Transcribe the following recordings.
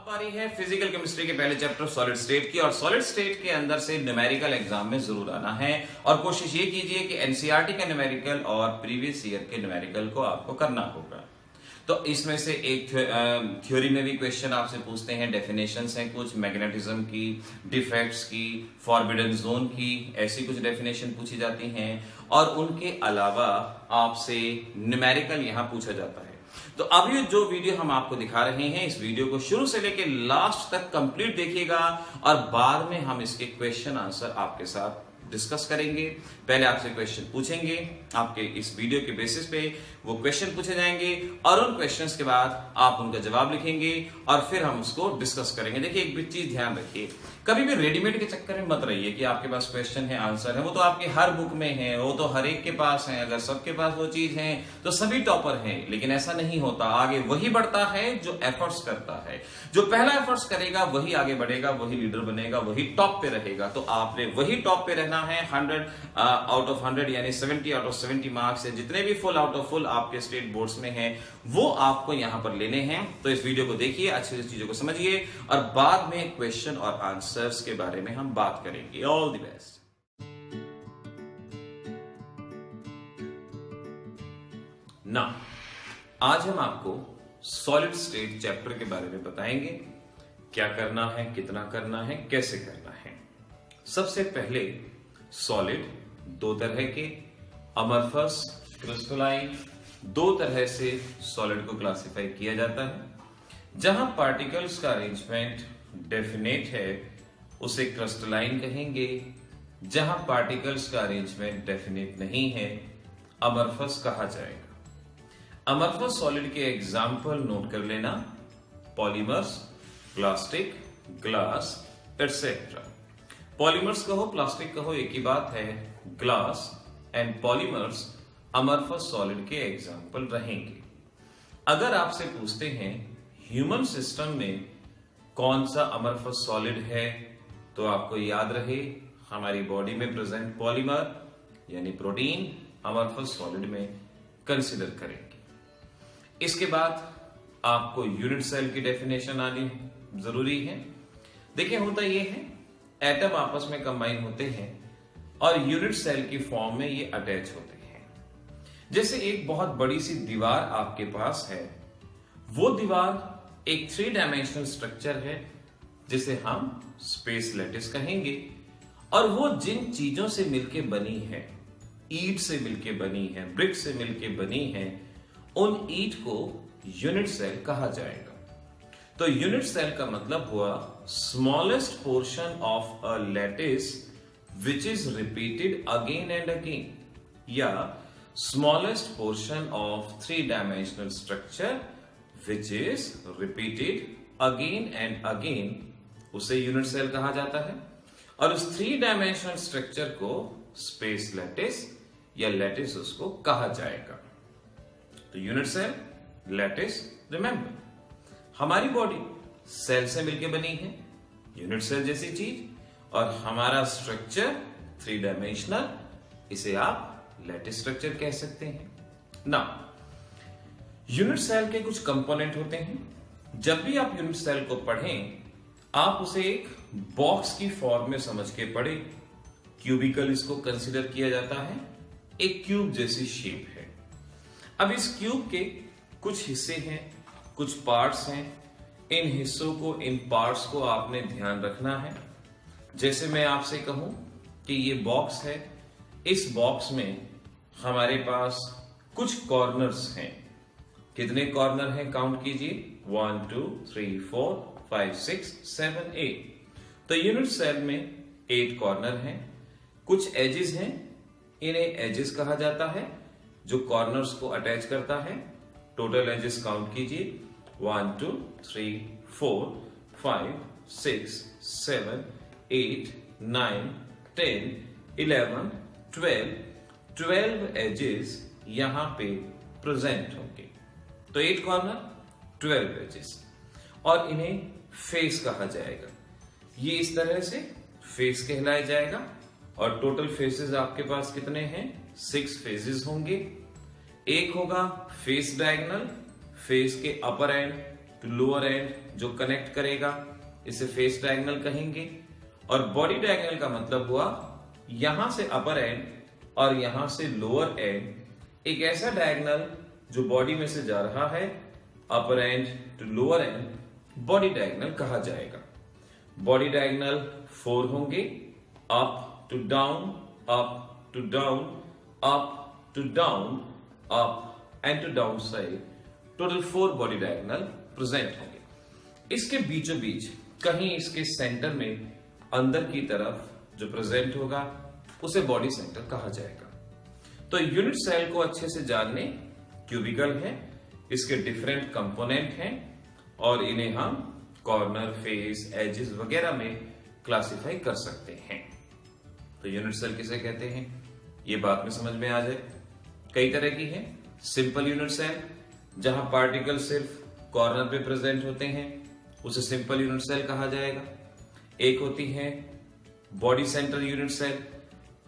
बारी है physical chemistry के पहले चैप्टर सॉलिड स्टेट की। और सॉलिड स्टेट के अंदर से न्यूमेरिकल एग्जाम में जरूर आना है और कोशिश ये कीजिए कि एनसीईआरटी का न्यूमेरिकल और प्रीवियस ईयर के न्यूमेरिकल को आपको करना होगा। तो इसमें से एक थ्योरी में भी क्वेश्चन आपसे पूछते हैं, डेफिनेशंस हैं कुछ मैग्नेटिज्म की, डिफेक्ट्स की, फॉरबिडन जोन की, ऐसी कुछ डेफिनेशन पूछी जाती हैं। और उनके अलावा आपसे न्यूमेरिकल यहां पूछा जाता है। तो अब ये जो वीडियो हम आपको दिखा रहे हैं, इस वीडियो को शुरू से लेकर लास्ट तक कंप्लीट देखिएगा और बाद में हम इसके क्वेश्चन आंसर आपके साथ डिस्कस करेंगे। पहले आपसे क्वेश्चन पूछेंगे, आपके इस वीडियो के बेसिस पे वो क्वेश्चन पूछे जाएंगे और उन क्वेश्चंस के बाद आप उनका जवाब लिखेंगे और फिर हम उसको डिस्कस करेंगे। देखिए एक भी चीज ध्यान रखिए, कभी भी रेडीमेड के चक्कर में मत रहिए कि आपके पास क्वेश्चन है, आंसर है, वो तो आपके हर बुक में है, वो तो हर एक के पास है। अगर सबके पास वो चीज है तो सभी टॉपर हैं, लेकिन ऐसा नहीं होता। आगे वही बढ़ता है जो एफर्ट्स करता है। जो पहला एफर्ट्स करेगा वही आगे बढ़ेगा, वही लीडर बनेगा, वही टॉप पे रहेगा। तो आपने वही टॉप पे रहना है। 100 आउट ऑफ 100 यानी 70 आउट ऑफ 70 मार्क्स है, जितने भी फुल आउट ऑफ फुल आपके स्टेट बोर्ड्स में हैं वो आपको यहां पर लेने हैं। तो इस वीडियो को देखिए, अच्छे से चीजों को समझिए और बाद में क्वेश्चन और आंसर्स के बारे में हम बात करेंगे। All the best. ना आज हम आपको सॉलिड स्टेट चैप्टर के बारे में बताएंगे, क्या करना है, कितना करना है, कैसे करना है। सबसे पहले सॉलिड दो तरह के, अमरफस, क्रिस्टलाइन, दो तरह से सॉलिड को क्लासिफाई किया जाता है। जहां पार्टिकल्स का अरेंजमेंट डेफिनेट है उसे क्रिस्टलाइन कहेंगे, जहां पार्टिकल्स का अरेंजमेंट डेफिनेट नहीं है अमरफस कहा जाएगा। अमरफस सॉलिड के एग्जाम्पल नोट कर लेना, polymers, plastic, glass etcetera. Polymers कहो, प्लास्टिक कहो, एक ही बात है। Glass and polymers amorphous solid के एग्जाम्पल रहेंगे। अगर आपसे पूछते हैं ह्यूमन सिस्टम में कौन सा अमरफस सॉलिड है, तो आपको याद रहे हमारी बॉडी में प्रेजेंट पॉलीमर यानी प्रोटीन अमरफस सॉलिड में कंसीडर करेंगे। इसके बाद आपको यूनिट सेल की डेफिनेशन आनी जरूरी है। देखिए होता यह है, एटम आपस में कंबाइन होते हैं और यूनिट सेल की फॉर्म में ये अटैच होते हैं। जैसे एक बहुत बड़ी सी दीवार आपके पास है, वो दीवार एक 3 डायमेंशनल स्ट्रक्चर है जिसे हम स्पेस लैटिस कहेंगे। और वो जिन चीजों से मिलके बनी है, ईंट से मिलके बनी है, ब्रिक से मिलके बनी है, उन ईंट को यूनिट सेल कहा जाएगा। तो यूनिट सेल का मतलब हुआ smallest portion of a lattice which is repeated again and again, या smallest portion of 3 dimensional structure which is repeated again and again, उसे यूनिट सेल कहा जाता है। और उस 3 डायमेंशनल स्ट्रक्चर को स्पेस लैटिस या लैटिस उसको कहा जाएगा। तो यूनिट सेल, लैटिस, रिमेंबर हमारी बॉडी सेल से मिलकर बनी है, यूनिट सेल जैसी चीज, और हमारा स्ट्रक्चर 3 डायमेंशनल, इसे आप लैटिस स्ट्रक्चर कह सकते हैं ना। यूनिट सेल के कुछ कंपोनेंट होते हैं। जब भी आप यूनिट सेल को पढ़ें, आप उसे एक बॉक्स की फॉर्म में समझ के पढ़ें। क्यूबिकल इसको कंसीडर किया जाता है, एक क्यूब जैसी शेप है। अब इस क्यूब के कुछ हिस्से हैं, कुछ पार्ट्स हैं। इन हिस्सों को, इन पार्ट्स को आपने ध्यान रखना है। जैसे मैं आपसे कहूं कि ये बॉक्स है, इस बॉक्स में हमारे पास कुछ कॉर्नर्स हैं। कितने कॉर्नर हैं काउंट कीजिए, 1 2 3 4 5 6 7 8। तो यूनिट सेल में 8 कॉर्नर हैं। कुछ एजेस हैं, इन्हें एजेस कहा जाता है जो कॉर्नर्स को अटैच करता है। टोटल एजेस काउंट कीजिए, 1 2 3 4 5 6 7 8 9 10 11 12 एजेस यहां पे प्रेजेंट होंगे। तो 8 कॉर्नर, 12 एजेस, और इन्हें फेस कहा जाएगा। ये इस तरह से फेस कहलाया जाएगा। और टोटल फेसेस आपके पास कितने हैं, 6 फेसेस होंगे। एक होगा फेस डायगोनल, फेस के अपर एंड टू लोअर एंड जो कनेक्ट करेगा, इसे फेस डायगोनल कहेंगे। और बॉडी डायगोनल का मतलब हुआ यहां से अपर एंड और यहां से लोअर एंड, एक ऐसा डायगोनल जो बॉडी में से जा रहा है, upper end to lower end, body diagonal कहा जाएगा। बॉडी डायगोनल 4 होंगे, up to down, up to down, up to down, up and to down side, total 4 body diagonal present होंगे। इसके बीचों बीच कहीं इसके सेंटर में अंदर की तरफ जो प्रेजेंट होगा उसे बॉडी सेंटर कहा जाएगा। तो यूनिट सेल को अच्छे से जानने, क्यूबिकल है, इसके डिफरेंट कंपोनेंट हैं और इन्हें हम कॉर्नर, फेस, एजेस वगैरह में क्लासिफाई कर सकते हैं। तो यूनिट सेल किसे कहते हैं ये बात में समझ में आ जाए। कई तरह की है। सिंपल यूनिट सेल, जहां पार्टिकल सिर्फ कॉर्नर पे प्रेजेंट होते हैं, उसे सिंपल यूनिट सेल कहा जाएगा। एक होती है body centre unit cell,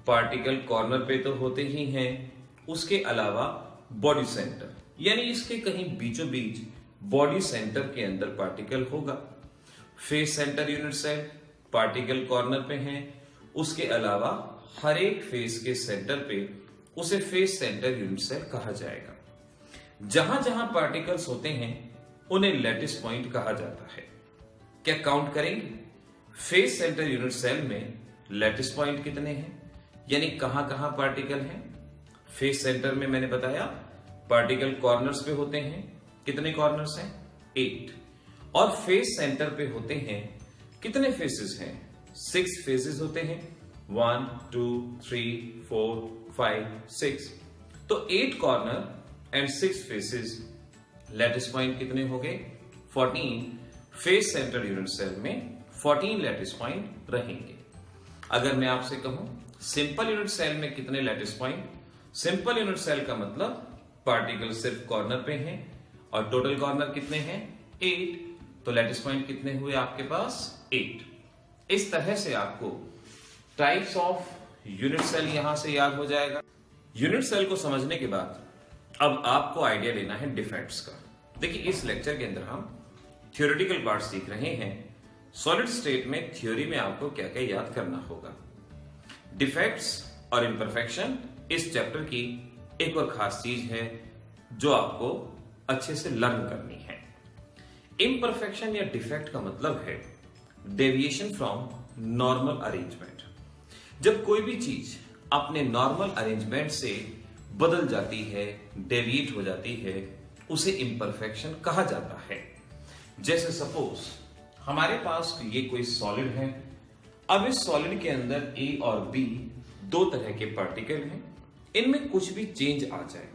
particle corner पे तो होते ही हैं, उसके अलावा बॉडी सेंटर यानी इसके कहीं बीचों बीच बॉडी सेंटर के अंदर पार्टिकल होगा। Face centre unit cell, particle corner पे हैं, उसके अलावा हर एक फेस के सेंटर पे उसे फेस सेंटर यूनिट सेल कहा जाएगा। जहां जहां पार्टिकल्स होते हैं उन्हें लैटिस पॉइंट कहा जाता है। क्या काउंट करेंगे? फेस सेंटर यूनिट सेल में लैटिस पॉइंट कितने हैं, यानी कहां कहां पार्टिकल हैं? फेस सेंटर में मैंने बताया पार्टिकल कॉर्नर्स पे होते हैं। कितने कॉर्नर्स हैं? 8। और फेस सेंटर पे होते हैं कितने फेसेस हैं? 6 फेसेस होते हैं। 1 2 3 4 5 6। तो 8 corner and 6 faces, lattice point कितने हो गए? 14। फेस सेंटर यूनिट सेल में 14 लैटिस पॉइंट रहेंगे। अगर मैं आपसे कहूं सिंपल यूनिट सेल में कितने lattice point? Simple unit cell का मतलब पार्टिकल सिर्फ कॉर्नर पे हैं और टोटल कॉर्नर कितने हैं? 8। तो लैटिस पॉइंट कितने हुए आपके पास? 8। इस तरह से आपको टाइप्स ऑफ यूनिट सेल यहां से याद हो जाएगा। यूनिट सेल को समझने के बाद अब आपको आइडिया लेना है डिफेक्ट्स का। देखिए इस लेक्चर के अंदर हम थ्योरेटिकल पार्ट सीख रहे हैं। सॉलिड स्टेट में थ्योरी में आपको क्या क्या याद करना होगा। डिफेक्ट्स और इम्परफेक्शन इस चैप्टर की एक और खास चीज है जो आपको अच्छे से लर्न करनी है। इम्परफेक्शन या डिफेक्ट का मतलब है डेविएशन फ्रॉम नॉर्मल अरेंजमेंट। जब कोई भी चीज अपने नॉर्मल अरेंजमेंट से बदल जाती है, डेविएट हो जाती है, उसे इम्परफेक्शन कहा जाता है। जैसे सपोज हमारे पास ये कोई सॉलिड है। अब इस सॉलिड के अंदर ए और बी 2 तरह के पार्टिकल हैं। इनमें कुछ भी चेंज आ जाए,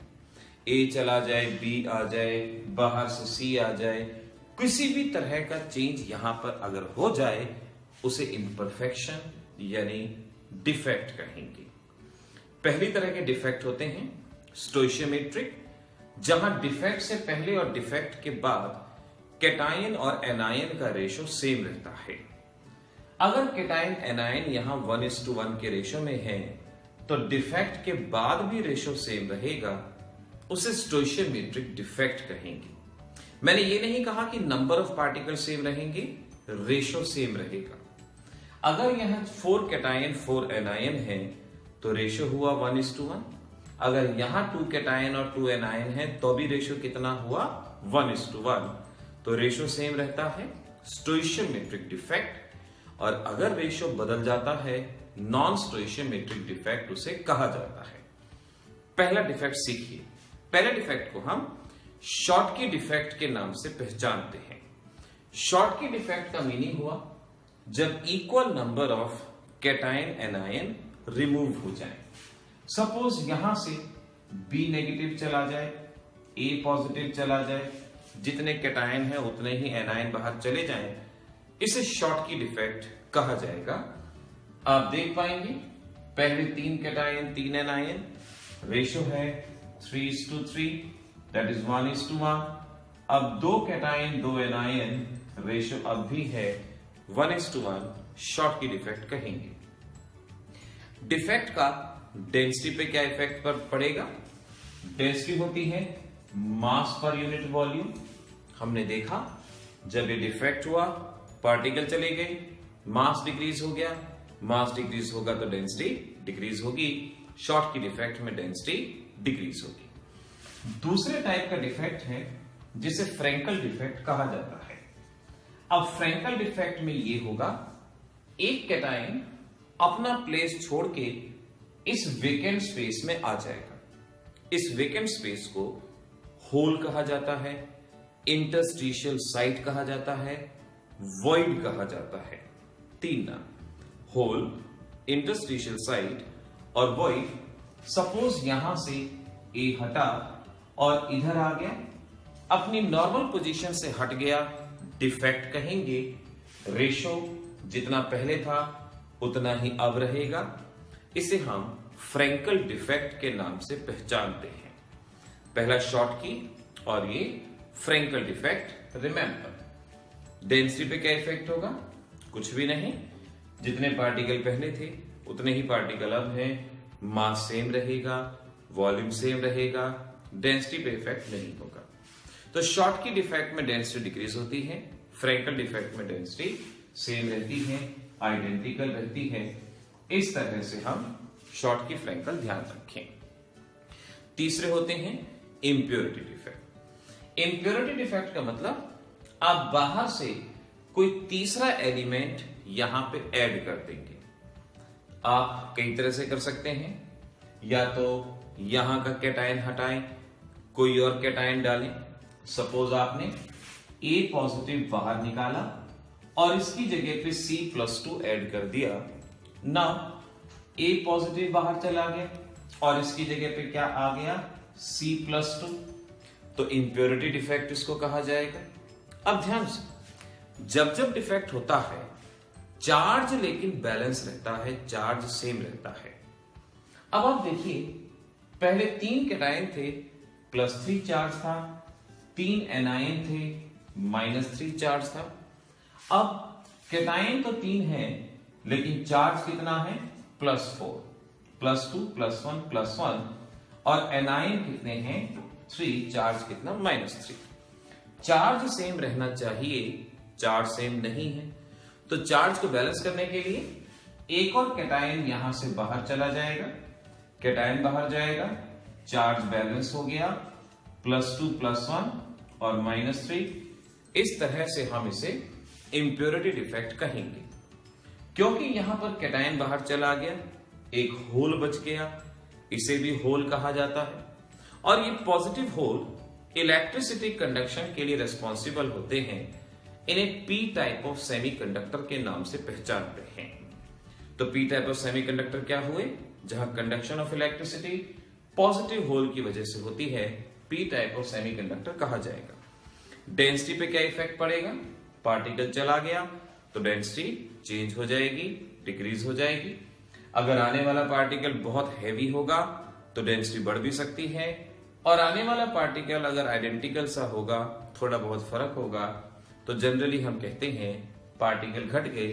ए चला जाए, बी आ जाए, बाहर से सी आ जाए, किसी भी तरह का चेंज यहां पर अगर हो जाए उसे इम्परफेक्शन यानी डिफेक्ट कहेंगे। पहली तरह के डिफेक्ट होते हैं स्टोइशियोमेट्रिक, जहां डिफेक्ट से पहले और डिफेक्ट के बाद कैटायन और एनायन का रेशो सेम रहता है। अगर कैटायन एनायन यहां 1:1 के रेशो में है तो डिफेक्ट के बाद भी रेशो सेम रहेगा, उसे स्टोइशियोमेट्रिक डिफेक्ट कहेंगे। मैंने ये नहीं कहा कि नंबर ऑफ पार्टिकल सेम रहेंगे, रेशो सेम रहेगा। अगर यहां 4 कैटायन 4 एनायन है तो रेशो हुआ 1:1। अगर यहां 2 कैटायन और 2 एनायन है तो भी रेशो कितना हुआ? 1:1। तो रेशो सेम रहता है, स्टोइशियोमेट्रिक डिफेक्ट। और अगर रेशो बदल जाता है, नॉन स्टोइशियोमेट्रिक डिफेक्ट उसे कहा जाता है। पहला डिफेक्ट सीखिए। पहले डिफेक्ट को हम शॉर्टकी डिफेक्ट के नाम से पहचानते हैं। शॉर्टकी डिफेक्ट का मीनिंग हुआ जब equal number of cation anion remove हो जाए। सपोज यहां से बी नेगेटिव चला जाए, ए पॉजिटिव चला जाए, जितने कैटायन है उतने ही एनायन बाहर चले जाएं, इसे शॉर्टकी डिफेक्ट कहा जाएगा। आप देख पाएंगे पहले 3 कैटायन 3 एनायन, रेशो है 3:3, दैट इज 1:1। अब 2 कैटायन 2 एनायन, रेशो अब भी है 1:1, शॉर्टकी डिफेक्ट कहेंगे। डिफेक्ट का डेंसिटी पे क्या इफेक्ट पड़ेगा? डेंसिटी होती है मास पर यूनिट वॉल्यूम। हमने देखा जब ये डिफेक्ट हुआ, पार्टिकल चले गए, मास डिक्रीज हो गया, मास डिक्रीज होगा तो डेंसिटी डिक्रीज होगी, शॉर्ट की डिफेक्ट में डेंसिटी डिक्रीज होगी। दूसरे टाइप का डिफेक्ट है जिसे फ्रैंकल डिफेक्ट कहा जाता है। अब फ्रैंकल डिफेक्ट में ये होगा, एक कैटायन अपना प्लेस छोड़ के इस वेकेंट स्पेस में आ जाएगा। इस वेकेंट स्पेस को होल कहा जाता है, इंटरस्टिशियल साइट कहा जाता है, वॉइड कहा जाता है। तीन नाम, होल, इंटरस्टिशियल साइट और वॉइड। सपोज यहां से ए हटा और इधर आ गया, अपनी नॉर्मल पोजीशन से हट गया, डिफेक्ट कहेंगे। रेशो जितना पहले था उतना ही अब रहेगा। इसे हम फ्रैंकल डिफेक्ट के नाम से पहचानते हैं। पहला शॉर्ट की और ये फ्रैंकल डिफेक्ट। रिमेंबर, डेंसिटी पे क्या इफेक्ट होगा? कुछ भी नहीं, जितने पार्टिकल पहले थे उतने ही पार्टिकल अब हैं, मास सेम रहेगा, वॉल्यूम सेम रहेगा, डेंसिटी पे इफेक्ट नहीं होगा। तो शॉर्ट की डिफेक्ट में डेंसिटी डिक्रीज होती है, फ्रैंकल डिफेक्ट में डेंसिटी सेम रहती है, आइडेंटिकल रहती है। इस तरह से हम शॉर्ट की फ्रैंकल ध्यान रखें। तीसरे होते हैं इंप्योरिटी डिफेक्ट। इंप्योरिटी डिफेक्ट का मतलब आप बाहर से कोई तीसरा एलिमेंट यहां पे ऐड कर देंगे। आप कई तरह से कर सकते हैं, या तो यहां का कैटायन हटाएं, कोई और कैटायन डालें। सपोज आपने ए पॉजिटिव बाहर निकाला और इसकी जगह पे C+2 ऐड कर दिया। नाउ ए पॉजिटिव बाहर चला गया और इसकी जगह पे क्या आ गया? C+2। तो इंप्योरिटी डिफेक्ट इसको कहा जाएगा। अब ध्यान से, जब जब डिफेक्ट होता है, चार्ज लेकिन बैलेंस रहता है, चार्ज सेम रहता है। अब आप देखिए, पहले 3 कैटायन थे, +3 चार्ज था, 3 एनायन थे, -3 चार्ज था। अब कैटायन तो 3 है, लेकिन चार्ज कितना है? +4, +2, +1, +1। और एनायन कितने हैं? 3, चार्ज कितना? -3। चार्ज सेम रहना चाहिए, चार्ज सेम नहीं है। तो चार्ज को बैलेंस करने के लिए एक और कैटायन यहां से बाहर चला जाएगा, कैटायन बाहर जाएगा, चार्ज बैलेंस हो गया, +2, +1 और -3। इस तरह से हम इसे इंप्योरिटी डिफेक्ट कहेंगे। क्योंकि यहां पर कैटायन बाहर चला गया, एक होल बच गया, इसे भी होल कहा जाता है। और ये पॉजिटिव होल इलेक्ट्रिसिटी कंडक्शन के लिए रिस्पॉन्सिबल होते हैं। इन्हें पी टाइप ऑफ सेमीकंडक्टर के नाम से पहचानते हैं। तो पी टाइप ऑफ सेमीकंडक्टर क्या हुए? जहां conduction of electricity positive hole की वजह से होती है, पी टाइप ऑफ सेमीकंडक्टर कहा जाएगा। डेंसिटी पे क्या इफेक्ट पड़ेगा? पार्टिकल चला गया तो डेंसिटी चेंज हो जाएगी, डिक्रीज हो जाएगी। अगर आने वाला पार्टिकल बहुत हैवी होगा तो डेंसिटी बढ़ भी सकती है, और आने वाला पार्टिकल अगर आइडेंटिकल सा होगा, थोड़ा बहुत फर्क होगा, तो जनरली हम कहते हैं पार्टिकल घट गए,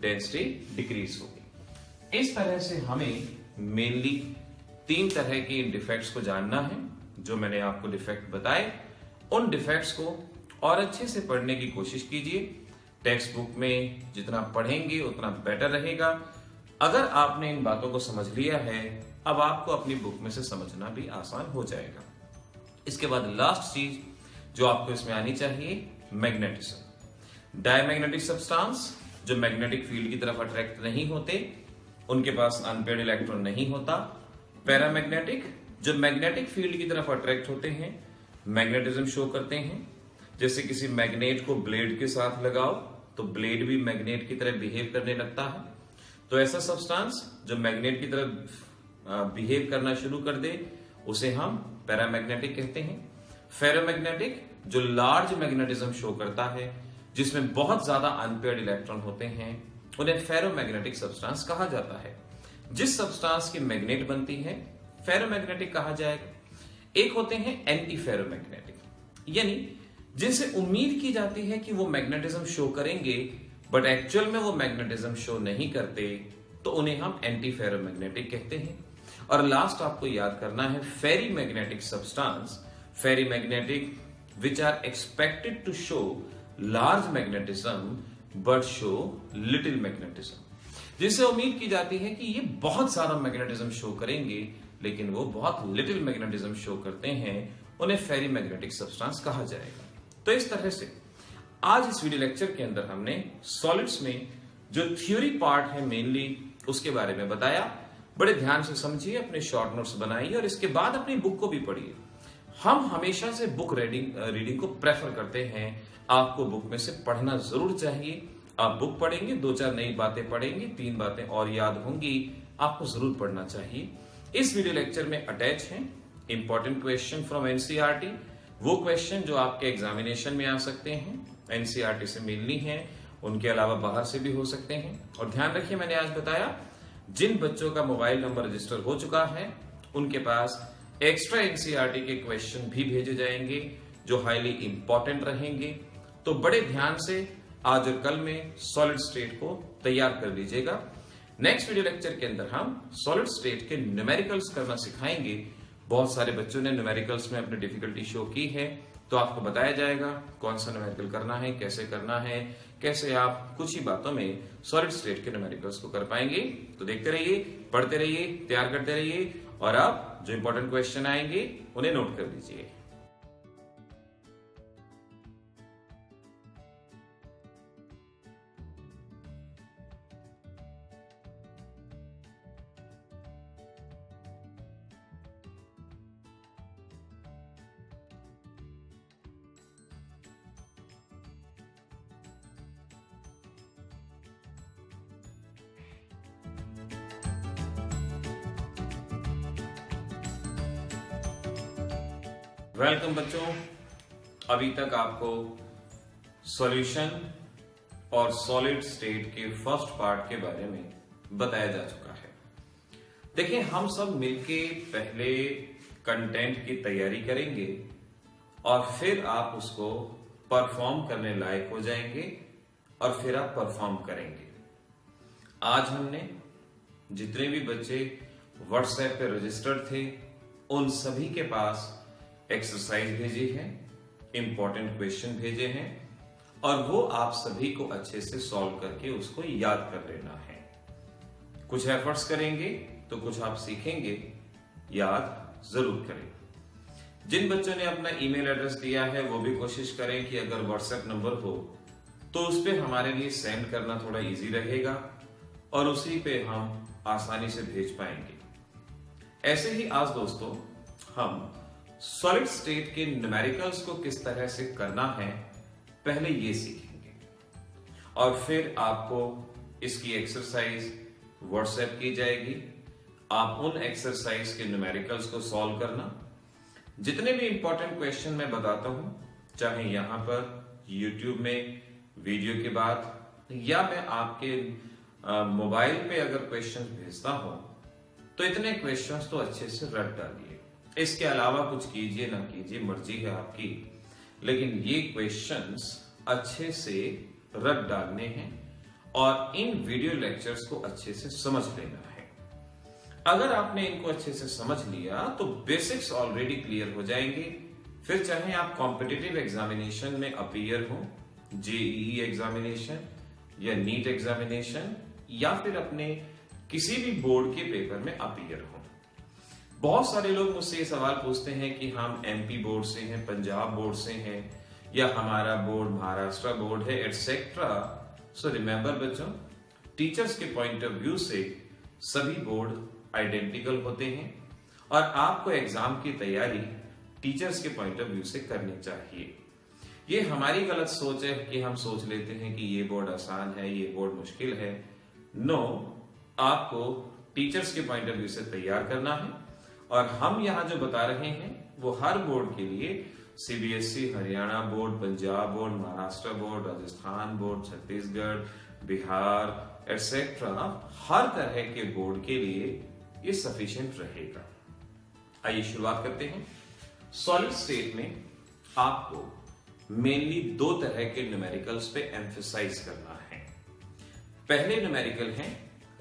डेंसिटी डिक्रीज होगी। इस तरह से हमें मेनली 3 तरह के डिफेक्ट्स को जानना है, जो मैंने आपको डिफेक्ट बताए। उन डिफेक्ट्स को और अच्छे से पढ़ने की कोशिश कीजिए। टेक्स्ट बुक में जितना पढ़ेंगे उतना बेटर रहेगा। अगर आपने इन बातों को समझ लिया है, अब आपको अपनी बुक में से समझना भी आसान हो जाएगा। इसके बाद लास्ट चीज जो आपको इसमें आनी चाहिए, मैग्नेटिज्म। डायमैग्नेटिक सब्सटेंस जो मैग्नेटिक फील्ड की तरफ अट्रैक्ट नहीं होते, उनके पास अनपेयर्ड इलेक्ट्रॉन नहीं होता। पैरामैग्नेटिक जो मैग्नेटिक फील्ड की तरफ अट्रैक्ट होते हैं, मैग्नेटिज्म शो करते हैं। जैसे किसी मैग्नेट को ब्लेड के साथ लगाओ तो ब्लेड भी मैग्नेट की तरह बिहेव करने लगता है। तो ऐसा सब्सटेंस जो मैग्नेट की तरह बिहेव करना शुरू कर दे, उसे हम पैरामैग्नेटिक कहते हैं। फेरोमैग्नेटिक जो लार्ज मैग्नेटिज्म शो करता है, जिसमें बहुत ज्यादा अनपेयर्ड इलेक्ट्रॉन होते हैं, उन्हें फेरोमैग्नेटिक सब्सटेंस कहा जाता है। जिस सब्सटेंस की मैग्नेट बनती है, फेरोमैग्नेटिक कहा जाएगा। एक होते हैं एंटी फेरोमैग्नेटिक, यानी जिनसे उम्मीद की जाती है कि वो मैग्नेटिज्म शो करेंगे, बट एक्चुअल में वो मैग्नेटिज्म शो नहीं करते, तो उन्हें हम एंटी फेरोमैग्नेटिक कहते हैं। और लास्ट आपको याद करना है ferrimagnetic substance, ferrimagnetic which are expected to show large magnetism but show little magnetism, जिससे उम्मीद की जाती है कि ये बहुत सारा मैग्नेटिज्म शो करेंगे लेकिन वो बहुत लिटिल मैग्नेटिज्म शो करते हैं, उन्हें फेरी मैग्नेटिक सब्सटेंस कहा जाएगा। तो इस तरह से आज इस वीडियो लेक्चर के अंदर हमने सॉलिड्स में जो थ्योरी पार्ट है मेनली उसके बारे में बताया। बड़े ध्यान से समझिए, अपने शॉर्ट नोट्स बनाइए और इसके बाद अपनी बुक को भी पढ़िए। हम हमेशा से बुक रीडिंग को प्रेफर करते हैं। आपको बुक में से पढ़ना जरूर चाहिए। आप बुक पढ़ेंगे, 2-4 नई बातें पढ़ेंगे, 3 बातें और याद होंगी, आपको जरूर पढ़ना चाहिए। इस वीडियो लेक्चर में अटैच है इंपॉर्टेंट क्वेश्चन फ्रॉम एनसीईआरटी, वो क्वेश्चन जो आपके एग्जामिनेशन में आ सकते हैं, एनसीईआरटी से मिलनी है, उनके अलावा बाहर से भी हो सकते हैं। और ध्यान रखिए, मैंने आज बताया जिन बच्चों का मोबाइल नंबर रजिस्टर हो चुका है उनके पास एक्स्ट्रा एनसीईआरटी के क्वेश्चन भी भेजे जाएंगे जो हाईली इंपॉर्टेंट रहेंगे। तो बड़े ध्यान से आज और कल में सॉलिड स्टेट को तैयार कर लीजिएगा। नेक्स्ट वीडियो लेक्चर के अंदर हम सॉलिड स्टेट के न्यूमेरिकल्स करना सिखाएंगे। बहुत सारे बच्चों ने न्यूमेरिकल्स में अपनी डिफिकल्टी शो की है, तो आपको बताया जाएगा कौन सा न्यूमेरिकल करना है, कैसे करना है, कैसे आप कुछ ही बातों में सॉलिड स्टेट के न्यूमेरिकल्स को कर पाएंगे। तो देखते रहिए, पढ़ते रहिए, तैयार करते रहिए और आप जो इंपॉर्टेंट क्वेश्चन आएंगे उन्हें नोट कर लीजिए। वेलकम बच्चों, अभी तक आपको सॉल्यूशन और सॉलिड स्टेट के फर्स्ट पार्ट के बारे में बताया जा चुका है। देखिए, हम सब मिलके पहले कंटेंट की तैयारी करेंगे और फिर आप उसको परफॉर्म करने लायक हो जाएंगे और फिर आप परफॉर्म करेंगे। आज हमने जितने भी बच्चे व्हाट्सएप पे रजिस्टर्ड थे उन सभी के पास एक्सरसाइज भेजी है, इंपॉर्टेंट क्वेश्चन भेजे हैं और वो आप सभी को अच्छे से सॉल्व करके उसको याद कर लेना है। कुछ एफर्ट्स करेंगे तो कुछ आप सीखेंगे, याद जरूर करें। जिन बच्चों ने अपना ईमेल एड्रेस दिया है वो भी कोशिश करें कि अगर व्हाट्सएप नंबर हो तो उस पे हमारे लिए सेंड करना थोड़ा इजी रहेगा और उसी पे हम आसानी से भेज पाएंगे। ऐसे ही आज दोस्तों हम सॉलिड स्टेट के न्यूमेरिकल्स को किस तरह से करना है पहले ये सीखेंगे और फिर आपको इसकी एक्सरसाइज व्हाट्सएप की जाएगी। आप उन एक्सरसाइज के न्यूमेरिकल्स को सॉल्व करना। जितने भी इंपॉर्टेंट क्वेश्चन मैं बताता हूं, चाहे यहां पर यूट्यूब में वीडियो के बाद या मैं आपके मोबाइल पे अगर क्वेश्चन भेजता हूं, तो इतने क्वेश्चंस तो अच्छे से रट डालिए। इसके अलावा कुछ कीजिए ना कीजिए, मर्जी है आपकी, लेकिन ये क्वेश्चंस अच्छे से रट डालने हैं और इन वीडियो लेक्चर्स को अच्छे से समझ लेना है। अगर आपने इनको अच्छे से समझ लिया तो बेसिक्स ऑलरेडी क्लियर हो जाएंगे। फिर चाहे आप कॉम्पिटिटिव एग्जामिनेशन में अपीयर हो, जेईई एग्जामिनेशन या नीट एग्जामिनेशन या फिर अपने किसी भी बोर्ड के पेपर में अपीयर हो। बहुत सारे लोग मुझसे ये सवाल पूछते हैं कि हम एमपी बोर्ड से हैं, पंजाब बोर्ड से हैं या हमारा बोर्ड महाराष्ट्र बोर्ड है एटसेट्रा। सो रिमेंबर बच्चों, टीचर्स के पॉइंट ऑफ व्यू से सभी बोर्ड आइडेंटिकल होते हैं और आपको एग्जाम की तैयारी टीचर्स के पॉइंट ऑफ व्यू से करनी चाहिए। ये हमारी गलत सोच है कि हम सोच लेते हैं कि ये बोर्ड आसान है, ये बोर्ड मुश्किल है। नो, आपको टीचर्स के पॉइंट ऑफ व्यू से तैयार करना है और हम यहाँ जो बता रहे हैं वो हर बोर्ड के लिए CBSE, Haryana board, Punjab board, Maharashtra board, Rajasthan board, Chhattisgarh, Bihar etcetera, हर तरह के बोर्ड के लिए ये सफिशिएंट रहेगा। आइए शुरुआत करते हैं। सॉलिड स्टेट में आपको मेनली 2 तरह के न्यूमेरिकल्स पे एम्फेसाइज करना है। पहले न्यूमेरिकल है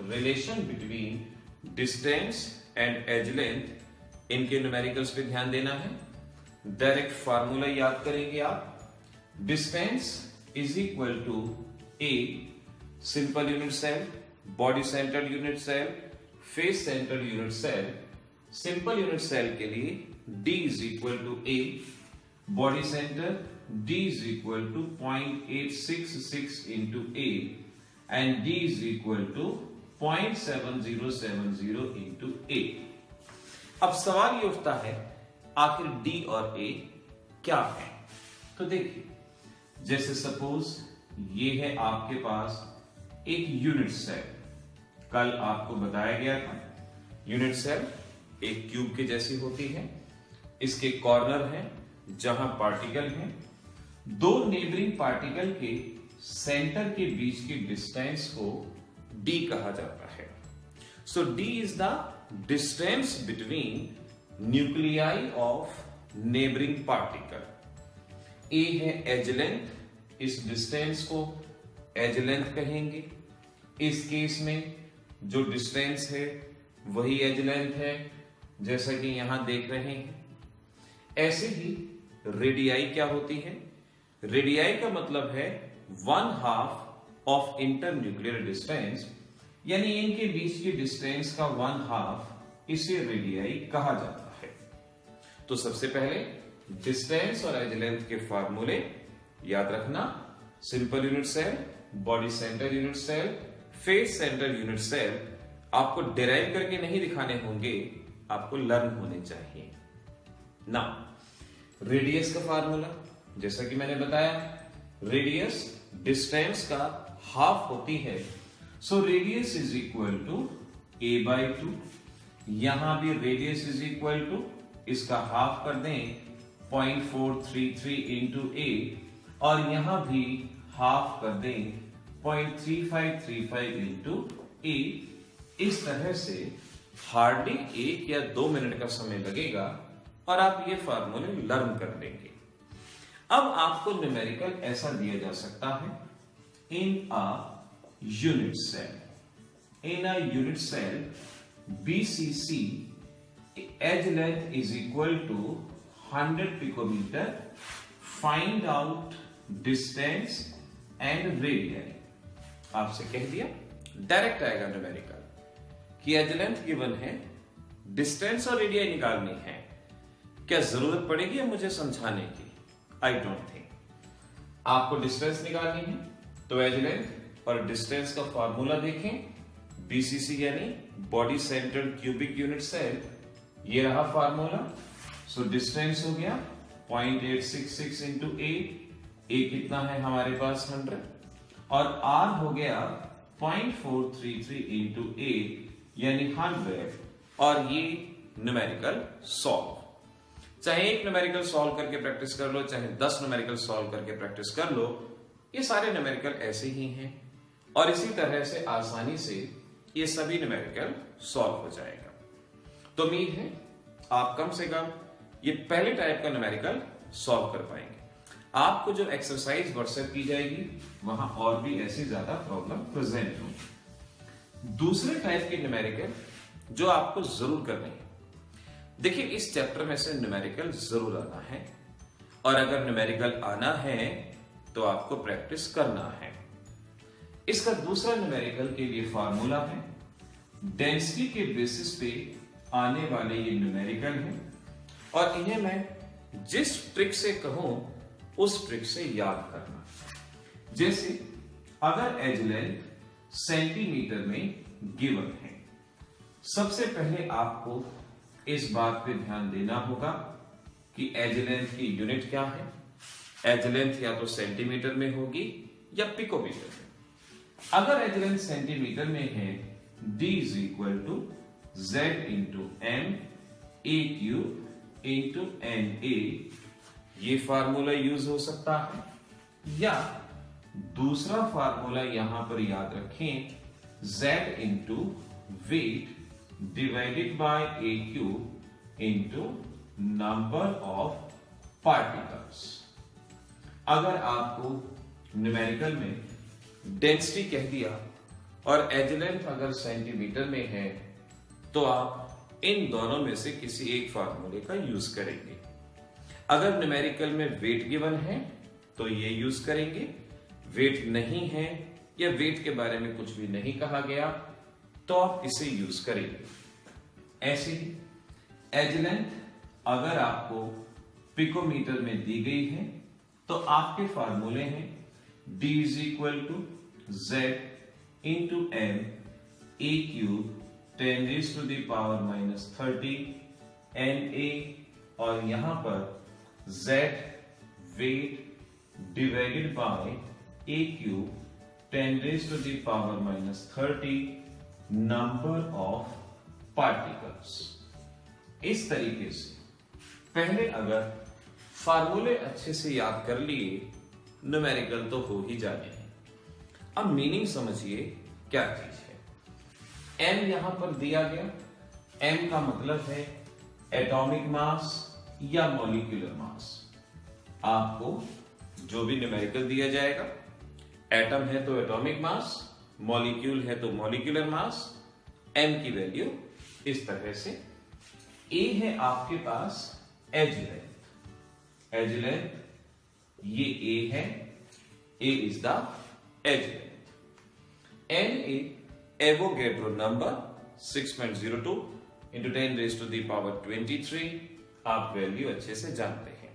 relation between distance and edge length. इनके न्यूमेरिकल्स पे ध्यान देना है। डायरेक्ट फार्मूला याद करेंगे आप। Distance is equal to a simple unit cell, body centred unit cell, face centred unit cell. Simple unit cell के लिए D is equal to a, body centre D is equal to 0.866 into a and D is equal to 0.7070 into a. अब सवाल ये उठता है आखिर D और A क्या है? तो देखिए, जैसे सपोज ये है आपके पास एक यूनिट सेल। कल आपको बताया गया था यूनिट सेल एक क्यूब के जैसी होती है। इसके कॉर्नर है जहां पार्टिकल है। दो नेबरिंग पार्टिकल के सेंटर के बीच की डिस्टेंस को D कहा जाता है। सो D is the distance between nuclei of neighbouring particle. A है एज लेंथ, इस डिस्टेंस को एज लेंथ कहेंगे। इस केस में जो डिस्टेंस है वही एज लेंथ है, जैसा कि यहां देख रहे हैं। ऐसे ही रेडियाई क्या होती है? रेडियाई का मतलब है 1/2 ऑफ इंटर न्यूक्लियर डिस्टेंस, यानी इनके बीच की डिस्टेंस का 1/2, इसे रेडियाई कहा जाता है। तो सबसे पहले डिस्टेंस और एज लेंथ के फार्मूले याद रखना। Simple unit cell, body centre unit cell, face centre unit cell आपको डिराइव करके नहीं दिखाने होंगे, आपको लर्न होने चाहिए ना। रेडियस का फार्मूला जैसा कि मैंने बताया, रेडियस डिस्टेंस का हाफ होती है। So radius is equal to a/2। यहां भी रेडियस इज इक्वल टू, इसका हाफ कर दें 0.433 इंटू ए, और यहां भी हाफ कर दें 0.3535 इंटू ए। इस तरह से हार्डली 1 या 2 मिनट का समय लगेगा और आप ये फार्मूले लर्न कर लेंगे। अब आपको न्यूमेरिकल ऐसा दिया जा सकता है, in a unit cell. In a unit cell BCC edge length is equal to 100 picometre. Find out distance and radius. आपसे कह दिया, डायरेक्ट आएगा न्यूमेरिकल कि एज लेंथ गिवन है, डिस्टेंस और रेडियस निकालनी है। क्या जरूरत पड़ेगी मुझे समझाने की? I don't think. आपको डिस्टेंस निकालनी है तो एज लेंथ और डिस्टेंस का फॉर्मूला देखें। BCC यानी body centred cubic unit cell, ये रहा फार्मूला। सो डिस्टेंस हो गया 0.866 इंटू ए कितना है हमारे पास 100, और R हो गया 0.433 इंटू ए यानी 100, और ये न्यूमेरिकल सॉल्व। चाहे एक न्यूमेरिकल सॉल्व करके प्रैक्टिस कर लो, चाहे 10 न्यूमेरिकल सॉल्व करके प्रैक्टिस कर लो, ये सारे न्यूमेरिकल ऐसे ही हैं और इसी तरह से आसानी से ये सभी न्यूमेरिकल सॉल्व हो जाएगा। तो उम्मीद है आप कम से कम ये पहले टाइप का न्यूमेरिकल सॉल्व कर पाएंगे। आपको जो एक्सरसाइज व्हाट्सएप की जाएगी वहां और भी ऐसी ज्यादा प्रॉब्लम प्रेजेंट होंगी। दूसरे टाइप के न्यूमेरिकल जो आपको जरूर करनी है, देखिए इस चैप्टर में से न्यूमेरिकल जरूर आना है, और अगर न्यूमेरिकल आना है तो आपको प्रैक्टिस करना है। इसका दूसरा न्यूमेरिकल के लिए फार्मूला है, डेंसिटी के बेसिस पे आने वाले ये न्यूमेरिकल हैं, और इन्हें मैं जिस ट्रिक से कहूं उस ट्रिक से याद करना। जैसे अगर एज लेंथ सेंटीमीटर में गिवन है, सबसे पहले आपको इस बात पे ध्यान देना होगा कि एज लेंथ की यूनिट क्या है। एज लेंथ या तो सेंटीमीटर में होगी या पिकोमीटर में। अगर एज लेंथ सेंटीमीटर में है, D is equal to Z into M AQ into NA, ये फार्मूला यूज हो सकता है, या दूसरा फार्मूला यहां पर याद रखें, Z into weight divided bye AQ into number of particles. अगर आपको न्यूमेरिकल में डेंसिटी कह दिया और एज लेंथ अगर सेंटीमीटर में है, तो आप इन दोनों में से किसी एक फार्मूले का यूज करेंगे। अगर न्यूमेरिकल में वेट गिवन है तो ये यूज करेंगे, वेट नहीं है या वेट के बारे में कुछ भी नहीं कहा गया तो आप इसे यूज करेंगे। ऐसे ही एज लेंथ अगर आपको पिकोमीटर में दी गई है तो आपके फार्मूले हैं d is equal to z into m a cube 10 to the power -30 na और यहां पर z weight divided by a cube 10 to the power -30 number of particles. इस तरीके से पहले अगर फार्मूले अच्छे से याद कर लिए न्यूमेरिकल तो हो ही जाने हैं। अब मीनिंग समझिए क्या चीज है। m यहां पर दिया गया, m का मतलब है एटॉमिक मास या मॉलिक्यूलर मास। आपको जो भी न्यूमेरिकल दिया जाएगा, एटम है तो एटॉमिक मास, मॉलिक्यूल है तो मॉलिक्यूलर मास, m की वैल्यू इस तरह से। a है आपके पास एज लेंथ, एज लेंथ ये a है, a is the edge length. na Avogadro number 6.02 into 10 to the power 23, आप वैल्यू अच्छे से जानते हैं।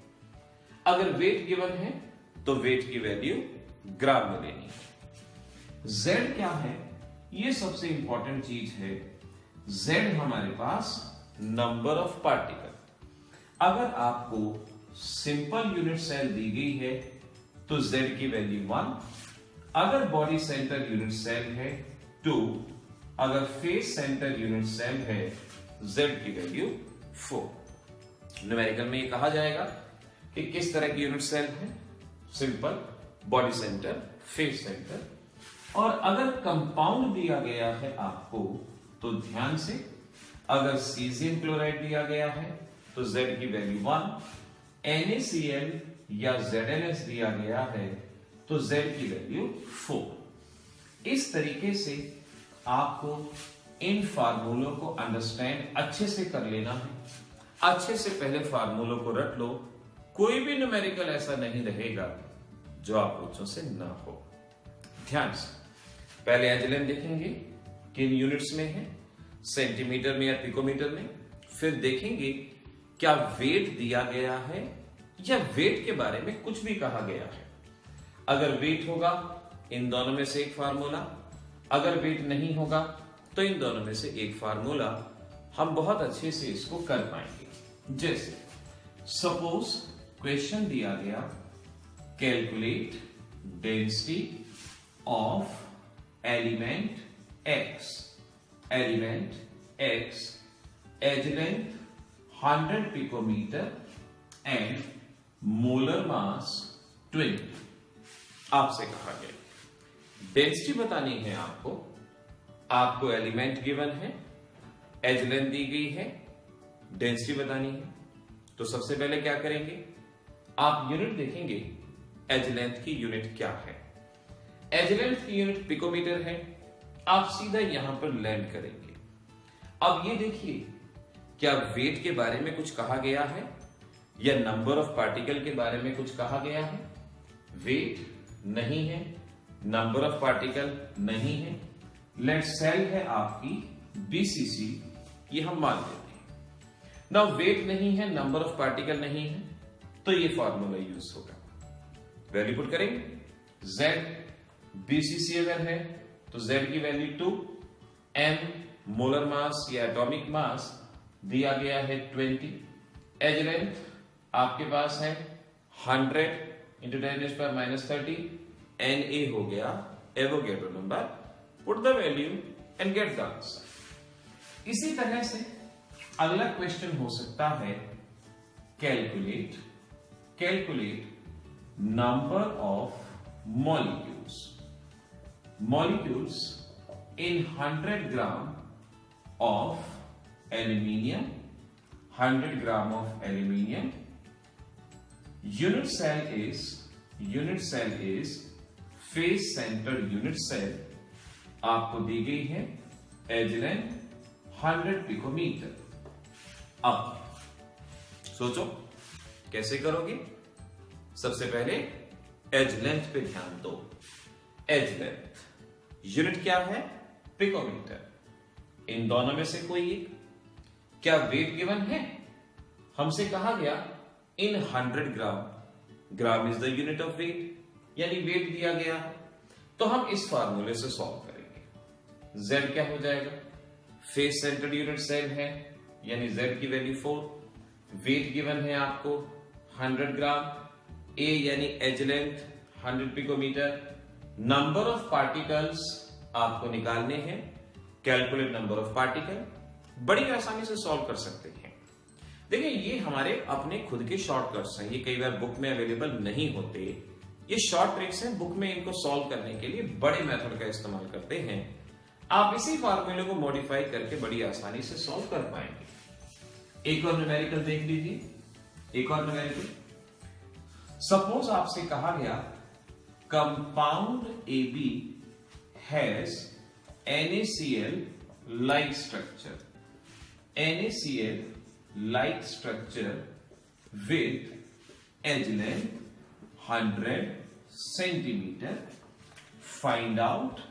अगर वेट गिवन है तो वेट की वैल्यू ग्राम में लेनी है। z क्या है, ये सबसे इंपॉर्टेंट चीज है। z हमारे पास नंबर ऑफ पार्टिकल। अगर आपको सिंपल यूनिट सेल दी गई है तो z की वैल्यू 1, अगर बॉडी सेंटर यूनिट सेल है 2, अगर फेस सेंटर यूनिट सेल है z की वैल्यू 4। न्यूमेरिकल में ये कहा जाएगा कि किस तरह की यूनिट सेल है, simple, body centre, face centre. और अगर कंपाउंड दिया गया है आपको तो ध्यान से, अगर सीजियम क्लोराइड दिया गया है तो Z की वैल्यू 1, NaCl या ZnS दिया गया है तो Z की वैल्यू 4। इस तरीके से आपको इन फार्मूलों को अंडरस्टैंड अच्छे से कर लेना है। अच्छे से पहले फार्मूलों को रट लो, कोई भी न्यूमेरिकल ऐसा नहीं रहेगा जो आप बच्चों से ना हो। ध्यान से पहले एज लेंथ देखेंगे किन यूनिट्स में है, सेंटीमीटर में या पिकोमीटर में। फिर देखेंगे क्या वेट दिया गया है या वेट के बारे में कुछ भी कहा गया है। अगर वेट होगा इन दोनों में से एक फार्मूला, अगर वेट नहीं होगा तो इन दोनों में से एक फार्मूला। हम बहुत अच्छे से इसको कर पाएंगे। जैसे सपोज क्वेश्चन दिया गया, calculate density of element X, element X, edge length 100 picometre and molar mass 20। आपसे कहा गया डेंसिटी बतानी है आपको एलिमेंट गिवन है, एज लेंथ दी गई है, डेंसिटी बतानी है। तो सबसे पहले क्या करेंगे, आप यूनिट देखेंगे एज लेंथ की यूनिट क्या है। एज लेंथ की यूनिट पिकोमीटर है, आप सीधा यहां पर लैंड करेंगे। अब ये देखिए क्या वेट के बारे में कुछ कहा गया है या नंबर ऑफ पार्टिकल के बारे में कुछ कहा गया है। वेट नहीं है, नंबर ऑफ पार्टिकल नहीं है। लेट सेल है आपकी BCC, ये हम मान लेते हैं। नाउ वेट नहीं है, नंबर ऑफ पार्टिकल नहीं है, तो ये फॉर्मूला यूज होगा। वैल्यू पुट करेंगे, Z BCC अगर है तो Z की वैल्यू 2, M मोलर मास या एटॉमिक मास दिया गया है 20, एज लेंथ आपके पास है 100 इंटू 10⁻30, Na हो गया Avogadro number. Put the value and get the answer. इसी तरह से अगला क्वेश्चन हो सकता है, calculate number of molecules in 100 gram of aluminium, 100 gram of aluminium. Unit cell is face center unit cell। आपको दी गई है एज लेंथ 100 पिकोमीटर। अब सोचो कैसे करोगे। सबसे पहले एज लेंथ पे ध्यान दो। एज लेंथ यूनिट क्या है? पिकोमीटर। इन दोनों में से कोई एक। क्या वेट गिवन है? हमसे कहा गया in 100 gram, gram is the unit of weight, यानी वेट दिया गया है। तो हम इस फार्मूले से सॉल्व करेंगे। Z क्या हो जाएगा? फेस सेंटर्ड यूनिट सेल है, यानी Z की वैल्यू 4। वेट गिवन है आपको 100 ग्राम। A यानी edge length 100 picometre. Number of particles आपको निकालने हैं। Calculate number of particle. बड़ी आसानी से सॉल्व कर सकते हैं। देखिए, ये हमारे अपने खुद के शॉर्टकट्स हैं, ये कई बार बुक में अवेलेबल नहीं होते। ये शॉर्ट ट्रिक्स हैं, बुक में इनको सॉल्व करने के लिए बड़े मेथड का इस्तेमाल करते हैं। आप इसी फार्मूले को मॉडिफाई करके बड़ी आसानी से सॉल्व कर पाएंगे। एक और न्यूमेरिकल देख लीजिए। एक और न्यूमेरिकल, सपोज आपसे कहा गया compound AB has NaCl like structure, NaCl like structure with edge length 100 centimeter. Find out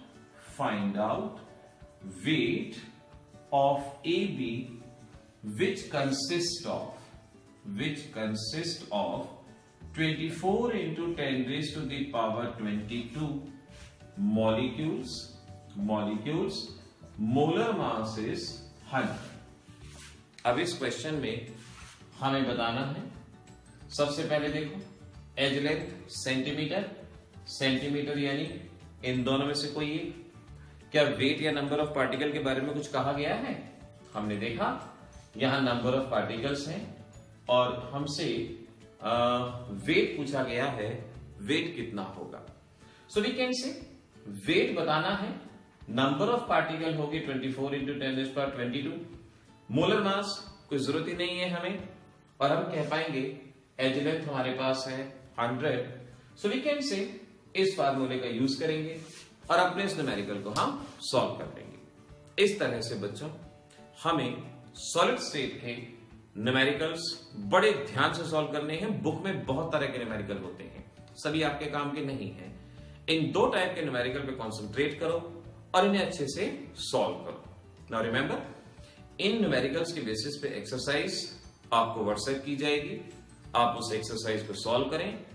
weight of AB which consists of 24 into 10 raised to the power 22 molecules. Molar mass is 100. अब इस question में हमें बताना है, सबसे पहले देखो as length centimetre यानी इन दोनों में से कोई एक। क्या वेट या नंबर ऑफ पार्टिकल के बारे में कुछ कहा गया है? हमने देखा यहां नंबर ऑफ पार्टिकल्स हैं और हमसे वेट पूछा गया है। वेट कितना होगा? So we can say weight बताना है। नंबर ऑफ पार्टिकल होगी 24 इंटू 10⁻²2। मोलर मास कोई जरूरत ही नहीं है हमें, और हम कह पाएंगे एज लेंथ हमारे पास है 100। सो वी कैन से इस फार्मूले का यूज करेंगे और अपने इस न्यूमेरिकल को हम सॉल्व कर लेंगे। इस तरह से बच्चों हमें सॉलिड स्टेट के न्यूमेरिकल्स बड़े ध्यान से सॉल्व करने हैं। बुक में बहुत तरह के न्यूमेरिकल होते हैं, सभी आपके काम के नहीं है। इन दो टाइप के न्यूमेरिकल पे कॉन्सेंट्रेट करो और इन्हें अच्छे से सॉल्व करो। नाउ रिमेंबर, इन न्यूमेरिकल्स के बेसिस पे एक्सरसाइज आपको व्हाट्सएप की जाएगी। आप उस एक्सरसाइज को सॉल्व करें।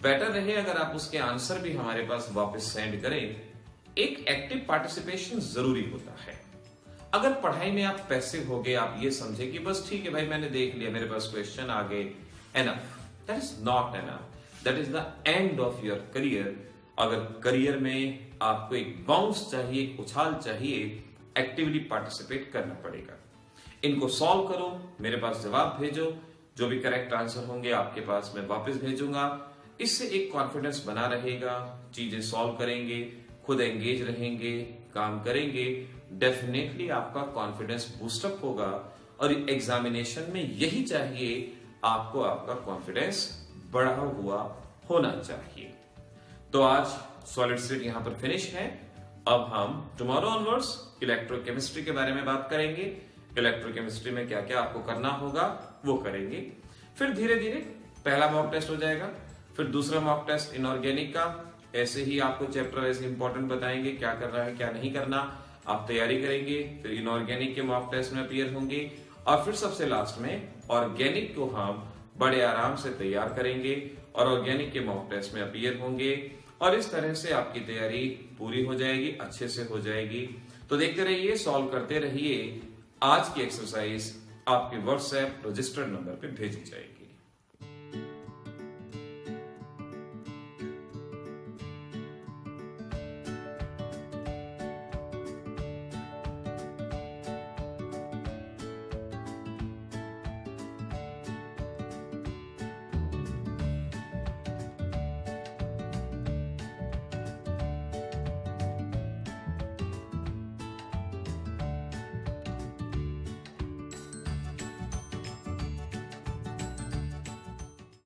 बेटर रहे अगर आप उसके आंसर भी हमारे पास वापस सेंड करें। एक एक्टिव पार्टिसिपेशन जरूरी होता है। अगर पढ़ाई में आप पैसिव हो गए, आप ये समझे कि बस ठीक है भाई मैंने देख लिया, मेरे पास क्वेश्चन आ गए, enough, that is not enough. That is the end of your career. अगर करियर में आपको एक बाउंस चाहिए, एक उछाल चाहिए, एक्टिवली पार्टिसिपेट करना पड़ेगा। इनको सॉल्व करो, मेरे पास जवाब भेजो, जो भी करेक्ट आंसर होंगे आपके पास मैं वापस भेजूंगा। इससे एक कॉन्फिडेंस बना रहेगा, चीजें सॉल्व करेंगे, खुद एंगेज रहेंगे, काम करेंगे, डेफिनेटली आपका कॉन्फिडेंस बूस्टअप होगा। और एग्जामिनेशन में यही चाहिए, आपको आपका कॉन्फिडेंस बढ़ा हुआ होना चाहिए। तो आज सॉलिड स्टेट यहां पर फिनिश है। अब हम टुमारो ऑनवर्ड्स इलेक्ट्रोकेमिस्ट्री के बारे में बात करेंगे। इलेक्ट्रोकेमिस्ट्री में क्या क्या आपको करना होगा वो करेंगे। फिर धीरे धीरे पहला मॉक टेस्ट हो जाएगा, फिर दूसरा मॉक टेस्ट इनऑर्गेनिक का। ऐसे ही आपको चैप्टर वाइज इंपॉर्टेंट बताएंगे, क्या करना है क्या नहीं करना, आप तैयारी करेंगे। फिर इनऑर्गेनिक के मॉक टेस्ट में अपीयर होंगे और फिर सबसे लास्ट में ऑर्गेनिक को हम बड़े आराम से तैयार करेंगे और ऑर्गेनिक के मॉक टेस्ट में अपीयर होंगे। और इस तरह से आपकी तैयारी पूरी हो जाएगी, अच्छे से हो जाएगी। तो देखते रहिए, सॉल्व करते रहिए। आज की एक्सरसाइज आपके व्हाट्सएप रजिस्टर्ड नंबर पे भेजी जाएगी।